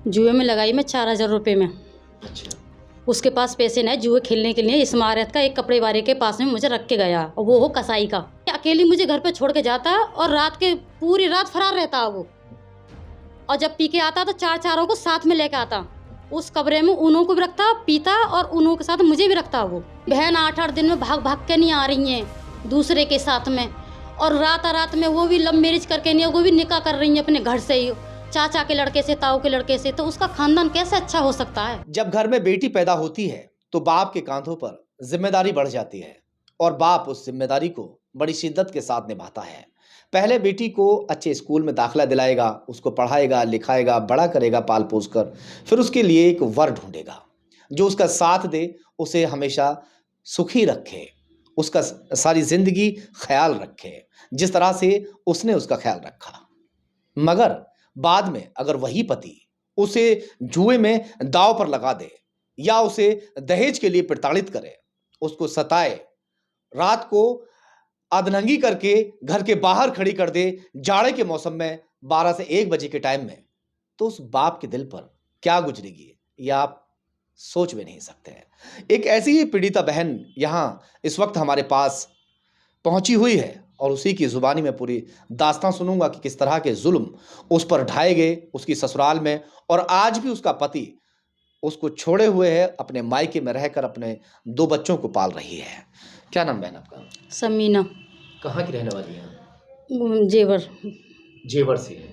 जुए में लगाई मैं 4,000 रुपये में। अच्छा। उसके पास पैसे नहीं जुए खेलने के लिए। इस महारत का एक कपड़े वाले के पास में मुझे रख के गया और वो हो कसाई का। अकेली मुझे घर पे छोड़ के जाता और रात के पूरी रात फरार रहता वो। और जब पी के आता तो चारों को साथ में लेके आता। उस कमरे में उन्हों को भी रखता, पीता और उन्हों के साथ मुझे भी रखता वो। बहन 8-8 दिन में भाग भाग के नहीं आ रही हैं दूसरे के साथ में, और रात में वो भी लव मैरिज करके नहीं, वो भी निकाह कर रही हैं अपने घर से ही, चाचा के लड़के से, ताऊ के लड़के से। तो उसका खानदान कैसे अच्छा हो सकता है? जब घर में बेटी पैदा होती है तो बाप के कांधों पर जिम्मेदारी बढ़ जाती है और बाप उस जिम्मेदारी को बड़ी शिद्दत के साथ निभाता है। पहले बेटी को अच्छे स्कूल में दाखिला दिलाएगा, उसको पढ़ाएगा, लिखाएगा, बड़ा करेगा पाल पोस कर। फिर उसके लिए एक वर ढूंढेगा जो उसका साथ दे, उसे हमेशा सुखी रखे, उसका सारी जिंदगी ख्याल रखे जिस तरह से उसने उसका ख्याल रखा। मगर बाद में अगर वही पति उसे जुए में दांव पर लगा दे या उसे दहेज के लिए प्रताड़ित करे, उसको सताए, रात को अधनंगी करके घर के बाहर खड़ी कर दे जाड़े के मौसम में 12 से 1 बजे के टाइम में, तो उस बाप के दिल पर क्या गुजरेगी यह आप सोच भी नहीं सकते हैं। एक ऐसी ही पीड़िता बहन यहाँ इस वक्त हमारे पास पहुंची हुई है और उसी की जुबानी में पूरी दास्तां सुनूंगा कि किस तरह के जुल्म उस पर ढाए गए उसकी ससुराल में, और आज भी उसका पति उसको छोड़े हुए है, अपने मायके में रहकर अपने 2 बच्चों को पाल रही है। क्या नाम बहन आपका? समीना। कहाँ की रहने वाली है? जेवर। जेवर से है।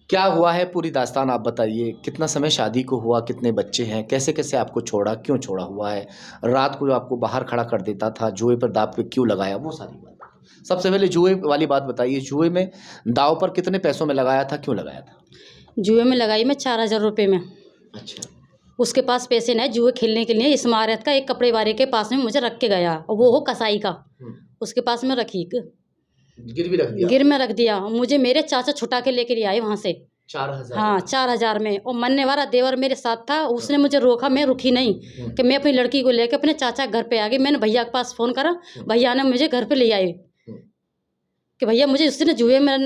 क्या हुआ है पूरी दास्तान आप बताइए। कितना समय शादी को हुआ, कितने बच्चे हैं, कैसे कैसे आपको छोड़ा, क्यों छोड़ा हुआ है, रात को जो आपको बाहर खड़ा कर देता था, जुए पर दाव पे क्यों लगाया, वो सारी बात। सबसे पहले जुए वाली बात बताइए। जुए में दाव पर कितने पैसों में लगाया था, क्यों लगाया था? जुए में लगाई मैं 4,000 रुपये में। अच्छा। उसके पास पैसे नहीं जुए खेलने के लिए। इस महारत का एक कपड़े वाले के पास में मुझे रख के गया और वो हो कसाई का। उसके पास में रखी, गिर भी रख दिया? गिर में रख दिया। मुझे मेरे चाचा छुटा के लेकर आए वहाँ से 4,000। हाँ 4,000 में। और मरने वाला देवर मेरे साथ था, उसने मुझे रोका, मैं रुकी नहीं कि मैं अपनी लड़की को लेकर अपने चाचा घर पे आ गई। मैंने भैया के पास फ़ोन करा, भैया ने मुझे घर पे ले आए कि भैया मुझे उसने जुए में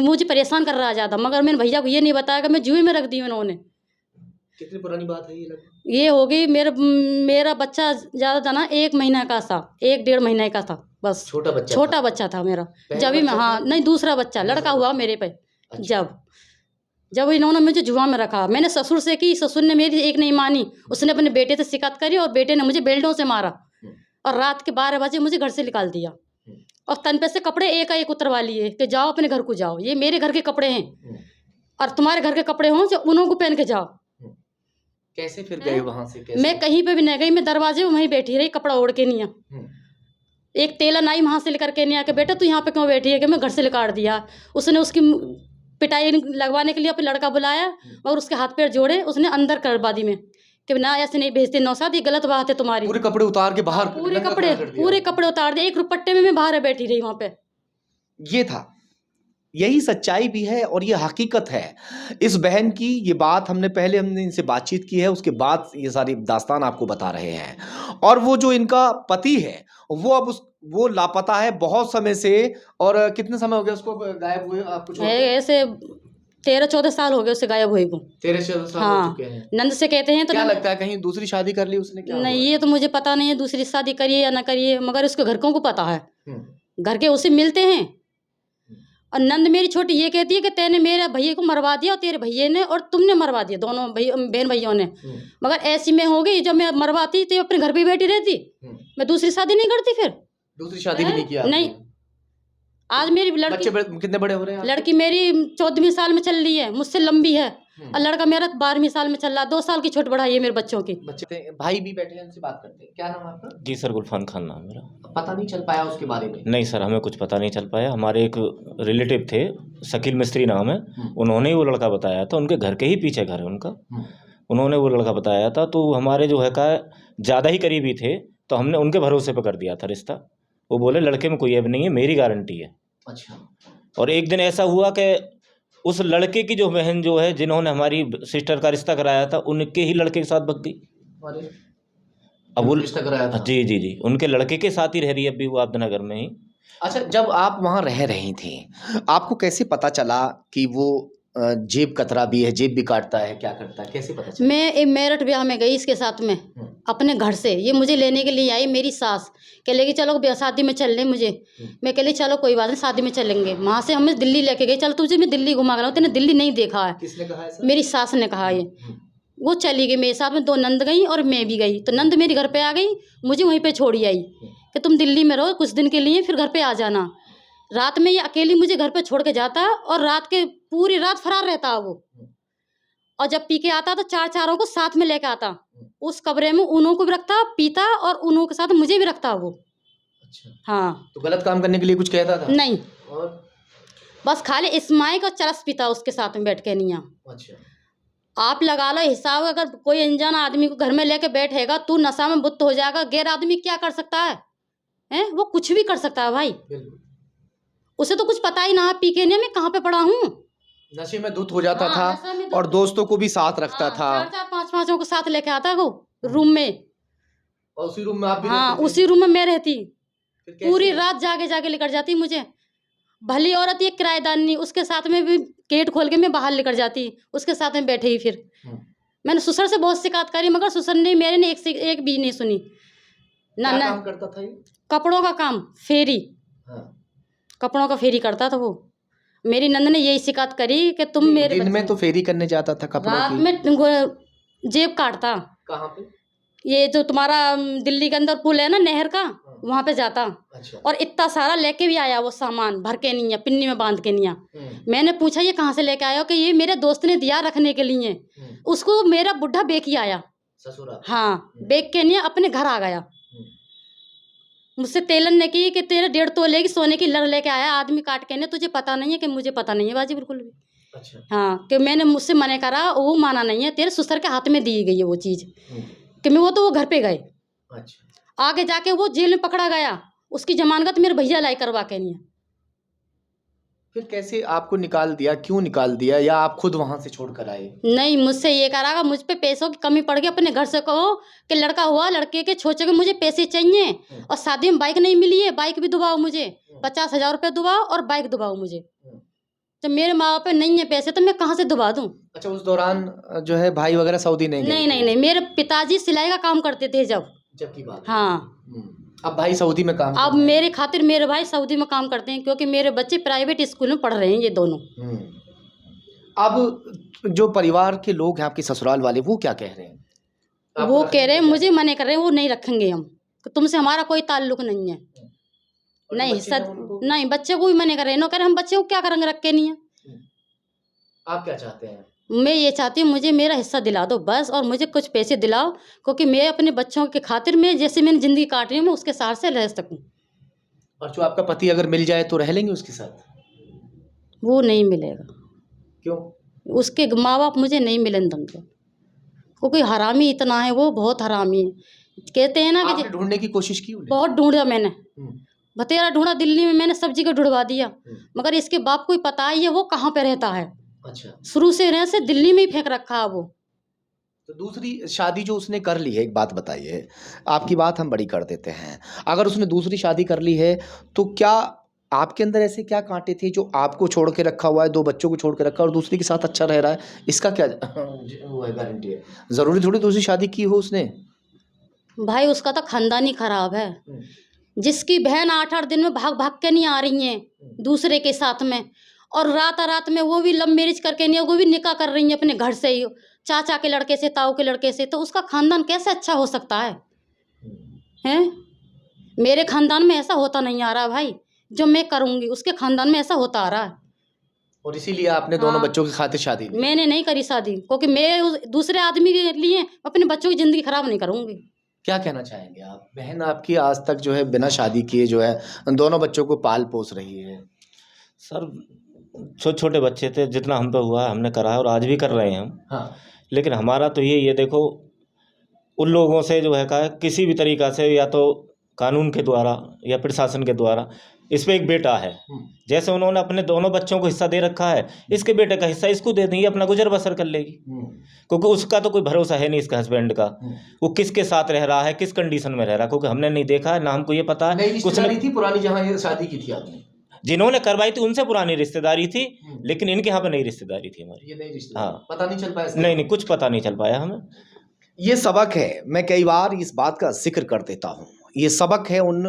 मुझे परेशान कर रहा ज़्यादा, मगर मैंने भैया को ये नहीं बताया कि मैं जुए में रख दी उन्होंने। कितनी पुरानी बात है ये हो गई मेरा बच्चा ज़्यादा था ना 1 महीना का था, 1-1.5 महीने का था बस। छोटा बच्चा था मेरा जब ही मैं, हाँ नहीं दूसरा बच्चा लड़का हुआ मेरे पे। जब इन्होंने मुझे जुआ में रखा, मैंने ससुर से की, ससुर ने मेरी एक नहीं मानी, उसने अपने बेटे से शिकायत करी और बेटे ने मुझे बेल्टों से मारा और रात के 12 बजे मुझे घर से निकाल दिया और तन पे से कपड़े एक उतरवा लिए कि जाओ अपने घर को जाओ, ये मेरे घर के कपड़े हैं और तुम्हारे घर के कपड़े हों जो उन्हों को पहन के जाओ। कैसे फिर गए वहां से? कैसे? मैं कहीं पे भी नहीं गई, मैं दरवाजे में वहीं बैठी रही, कपड़ा ओढ़ के नहीं आ। एक तेलन आई वहां से लेकर के नहीं आके, बेटा तू यहाँ पे क्यों बैठी है, कि मैं घर से निकाल दिया। उसने उसकी पिटाई लगवाने के लिए अपने लड़का बुलाया और उसके हाथ पैर जोड़े, उसने अंदर करवा दी में कि ना ऐसे नहीं भेजते नौशाद, ये गलत बात है तुम्हारी। पूरे कपड़े उतार के बाहर? पूरे कपड़े उतार दिए, एक रुपट्टे में मैं बाहर बैठी रही वहां पे। ये था, यही सच्चाई भी है और ये हकीकत है इस बहन की। ये बात हमने इनसे बातचीत की है, उसके बाद ये सारी दास्तान आपको बता रहे हैं। और वो जो इनका पति है वो अब वो लापता है बहुत समय से। और कितने समय हो गया उसको गायब हुए आपको? ऐसे 13-14 साल हो गए उससे गायब हुए को। 13-14 साल हो चुके हैं। नंद से कहते हैं। तो क्या लगता है कहीं दूसरी शादी कर ली उसने? क्या नहीं, ये तो मुझे पता नहीं है दूसरी शादी करिए या ना करिए, मगर उसके घर को पता है, घर के उसे मिलते हैं। और नंद मेरी छोटी ये कहती है कि तेने मेरे भैया को मरवा दिया और तेरे भैया ने और तुमने मरवा दिया, दोनों बहन भैया ने। मगर ऐसी में हो गई, जब मैं मरवाती तो अपने घर पे बैठी रहती, मैं दूसरी शादी नहीं करती। फिर दूसरी शादी भी नहीं किया? नहीं। आज मेरी लड़की कितने बड़े हो रहे हैं? लड़की मेरी 14वीं साल में चल रही है, मुझसे लंबी है, और लड़का मेरा 12वीं साल में चल रहा है। 2 साल की छोट बढ़ाई है मेरे बच्चों की। भाई भी बैठे हैं, उनसे बात करते हैं। क्या नाम है आपका? जी सर, गुलफान खान नाम मेरा। पता नहीं चल पाया उसके बारे में? नहीं सर, हमें कुछ पता नहीं चल पाया। हमारे एक रिलेटिव थे, शकील मिस्त्री नाम है, उन्होंने ही वो लड़का बताया था, उनके घर के ही पीछे घर है उनका, उन्होंने वो लड़का बताया था। तो हमारे जो है का ज़्यादा ही करीबी थे, तो हमने उनके भरोसे पर कर दिया था रिश्ता। वो बोले लड़के में कोई ऐब नहीं है, मेरी गारंटी है। अच्छा। और एक दिन ऐसा हुआ कि उस लड़के की जो बहन जो है, जिन्होंने हमारी सिस्टर का रिश्ता कराया था, उनके ही लड़के के साथ भग गई। अब वो रिश्ता कराया था? जी, उनके लड़के के साथ ही रह रही है अभी वो आबदनगर में ही। अच्छा, जब आप वहाँ रह रही थी, आपको कैसे पता चला कि वो जेब कतरा भी है, जेब भी काटता है, क्या करता है, कैसे पता चला? मैं एक मेरठ ब्याह में गई इसके साथ में अपने घर से। ये मुझे लेने के लिए आई मेरी सास, कह लेगी चलो ब्याह शादी में चल ले मुझे। मैं कह ली चलो कोई बात नहीं, शादी में चलेंगे। वहाँ से हमें दिल्ली लेके गई, चल तुझे मैं दिल्ली घुमा कर लाऊं, तेने दिल्ली नहीं देखा है। किसने कहा है सर? मेरी सास ने कहा ये। वो चली गई मेरे साथ में, 2 नंद गई और मैं भी गई। तो नंद मेरे घर पे आ गई, मुझे वहीं पे छोड़ी आई कि तुम दिल्ली में रहो कुछ दिन के लिए, फिर घर पे आ जाना। रात में ये अकेली मुझे घर पे छोड़ के जाता और रात के पूरी रात फरार रहता वो। और जब पी के आता तो 4 को साथ में लेके आता। उस कमरे में उन्हों को भी रखता, पीता और उन्हों के साथ मुझे भी रखता वो। अच्छा, हाँ। तो गलत काम करने के लिए कुछ कहता था? नहीं, और बस खाली इस्माइक और चरस पीता उसके साथ में बैठ के नहीं। अच्छा, आप लगा लो हिसाब, अगर कोई अनजान आदमी को घर में लेके बैठेगा, तू नशा में बुत हो जाएगा। गैर आदमी क्या कर सकता है? हैं? वो कुछ भी कर सकता है भाई। बिल्कुल। उसे तो कुछ पता ही ना, पी के नहीं मैं कहाँ पे पड़ा हूँ। नशे में धुत हो जाता हाँ, नशे में था धुत। और दोस्तों को भी साथ रखता था। 4 5 को साथ लेके आता वो रूम में। और उसी रूम में आप भी हाँ, रहते थे? उसी रूम में मैं रहती। फिर कैसे? पूरी रात जाके जाके लेकर जाती मुझे। भली औरत ये किराएदार नहीं, उसके साथ में भी गेट खोल के मैं बाहर लेकर जाती, उसके साथ में बैठे ही। फिर मैंने ससुर से बहुत शिकायत करी, मगर ससुर ने मेरे ने एक भी नहीं सुनी। ना क्या ना, काम करता था ये? कपड़ों का काम, फेरी। हाँ। कपड़ों का फेरी करता था वो। मेरी नंद ने यही शिकायत करी कि तुम मेरे दिन में बच्चे- तो फेरी करने जाता था कपड़ों रात की। में तुमको जेब काटता। कहाँ पे? ये जो तुम्हारा दिल्ली के अंदर पुल है ना नहर का, वहाँ पे जाता। अच्छा। और इतना सारा लेके भी आया वो सामान, भर के नहीं है, पिन्नी में बांध के नहीं है। मैंने पूछा ये कहाँ से लेके आया हो? कि ये मेरे दोस्त ने दिया रखने के लिए। उसको मेरा बुढ़ा बेच आया। ससुराल? हाँ, बेच के नहीं अपने घर आ गया। मुझसे तेलन ने की कि तेरे 1.5 तोले की सोने की लड़ लेके आया आदमी काट के ने, तुझे पता नहीं है? कि मुझे पता नहीं है बाजी बिल्कुल भी। अच्छा। हाँ, कि मैंने मुझसे मना करा, वो माना नहीं है, तेरे ससुर के हाथ में दी गई है वो चीज़। कि मैं वो घर पे गए। अच्छा। आगे जाके वो जेल में पकड़ा गया, उसकी जमानत मेरे भैया लाई करवा के नहीं है। फिर कैसे आपको निकाल दिया, क्यों निकाल दिया, या आप खुद वहां से छोड़ कर आए? नहीं, मुझसे ये कहा मुझ पे पैसों की कमी पड़ गई, अपने घर से कहो कि लड़का हुआ, लड़के के छोचे के मुझे पैसे चाहिए और शादी में बाइक नहीं मिली है, बाइक भी दुबाओ मुझे, 50,000 रुपये दुबाओ और बाइक दुबाओ मुझे। जब मेरे माँ बाप पे नहीं है पैसे तो मैं कहाँ से दुबा दूँ? अच्छा, उस दौरान जो है भाई वगैरह सऊदी नहीं गए? नहीं, मेरे पिताजी सिलाई का काम करते थे जब की बात। हाँ। अब भाई सऊदी में काम अब मेरे खातिर मेरे भाई सऊदी में काम करते हैं, क्योंकि मेरे बच्चे प्राइवेट स्कूल में पढ़ रहे हैं ये दोनों। अब जो परिवार के लोग हैं आपके ससुराल वाले, वो क्या कह रहे हैं? वो कह रहे हैं, मुझे मना कर रहे हैं, वो नहीं रखेंगे हम, तुमसे हमारा कोई ताल्लुक नहीं है। नहीं नहीं, बच्चे को भी मना कर रहे हैं, नो कह रहे हम बच्चे को क्या करेंगे रख के नहीं है। आप क्या चाहते हैं? मैं ये चाहती हूँ मुझे मेरा हिस्सा दिला दो बस, और मुझे कुछ पैसे दिलाओ, क्योंकि मैं अपने बच्चों के खातिर में जैसे मैंने ज़िंदगी काट रही हूँ मैं उसके साथ से रह सकूँ। और जो आपका पति अगर मिल जाए तो रह लेंगे उसके साथ? वो नहीं मिलेगा। क्यों? उसके माँ बाप मुझे नहीं मिलन देंगे, क्योंकि हरामी इतना है, वो बहुत हरामी है। कहते हैं ना कि आपने ढूंढने की कोशिश की उन्हें? बहुत ढूंढा मैंने, बतेरा ढूंढा, दिल्ली में मैंने सब्जी को ढूंढवा दिया, मगर इसके बाप को ही पता ही है वो कहाँ पे रहता है। अच्छा। शुरू से रह से दिल्ली में ही फेंक रखा है वो। तो दूसरी शादी जो उसने कर ली है, एक बात बताइए, आपकी बात हम बड़ी कर देते हैं, अगर उसने दूसरी शादी कर ली है तो क्या आपके अंदर ऐसे क्या कांटे थे जो आपको छोड़ के रखा हुआ है, 2 बच्चों को छोड़ के रखा और दूसरी के साथ अच्छा रह रहा है, इसका क्या वो है गारंटी है? ज़रूरी थोड़ी दूसरी शादी की हो उसने। भाई उसका तो खानदान ही खराब है। जिसकी बहन 8-8 दिन में भाग भाग के नहीं आ रही हैं दूसरे के साथ में, और रात में वो भी लव मैरिज करके नहीं, वो भी निकाह कर रही हैं अपने घर से ही, चाचा के लड़के से, ताऊ के लड़के से, तो उसका खानदान कैसे अच्छा हो सकता है? हैं? मेरे खानदान में ऐसा होता नहीं आ रहा भाई, जो मैं करूँगी उसके खानदान में ऐसा होता आ रहा है। और इसीलिए आपने दोनों बच्चों की खातिर शादी की? मैंने नहीं करी शादी, क्योंकि मैं दूसरे आदमी के लिए अपने बच्चों की ज़िंदगी खराब नहीं करूँगी। क्या कहना चाहेंगे आप? बहन आपकी आज तक जो है बिना शादी किए जो है दोनों बच्चों को पाल पोस रही है। सर छोटे छोटे बच्चे थे, जितना हम पे हुआ हमने करा है और आज भी कर रहे हैं हम। हाँ। लेकिन हमारा तो ये देखो, उन लोगों से जो है का किसी भी तरीक़ा से, या तो कानून के द्वारा या प्रशासन के द्वारा, इस पे एक बेटा है, जैसे उन्होंने अपने दोनों बच्चों को हिस्सा दे रखा है, इसके बेटे का हिस्सा इसको दे देंगे, अपना गुजर बसर कर लेगी, क्योंकि उसका तो कोई भरोसा है नहीं इसका हस्बैंड का, वो किसके साथ रह रहा है, किस कंडीशन में रह रहा है, क्योंकि हमने नहीं देखा है ना, हमको ये पता है। कुछ नहीं थी पुरानी जहाँ ये शादी की थी आपने? जिन्होंने करवाई थी उनसे पुरानी रिश्तेदारी थी, लेकिन इनके यहाँ पे नई रिश्तेदारी थी हमारी। ये नहीं रिश्ते, हाँ। पता नहीं चल पाया इसका? नहीं कुछ पता नहीं चल पाया हमें। ये सबक है, मैं कई बार इस बात का जिक्र कर देता हूँ, ये सबक है उन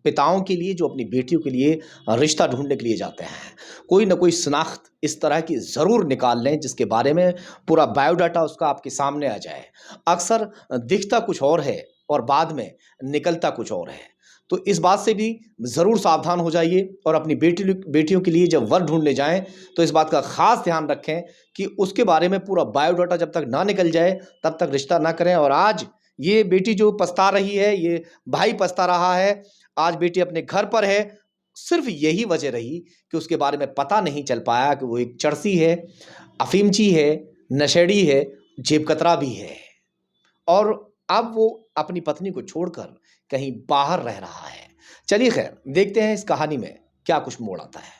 पिताओं के लिए जो अपनी बेटियों के लिए रिश्ता ढूंढने के लिए जाते हैं। कोई ना कोई शनाख्त इस तरह की ज़रूर निकाल लें जिसके बारे में पूरा बायोडाटा उसका आपके सामने आ जाए। अक्सर दिखता कुछ और है और बाद में निकलता कुछ और है, तो इस बात से भी ज़रूर सावधान हो जाइए और अपनी बेटियों के लिए जब वर ढूंढने जाएं तो इस बात का ख़ास ध्यान रखें कि उसके बारे में पूरा बायोडाटा जब तक ना निकल जाए तब तक रिश्ता ना करें। और आज ये बेटी जो पछता रही है, ये भाई पछता रहा है, आज बेटी अपने घर पर है, सिर्फ यही वजह रही कि उसके बारे में पता नहीं चल पाया कि वो एक चरसी है, अफीमची है, नशेड़ी है, जेब कतरा भी है, और अब वो अपनी पत्नी को छोड़कर कहीं बाहर रह रहा है। चलिए खैर, देखते हैं इस कहानी में क्या कुछ मोड़ आता है।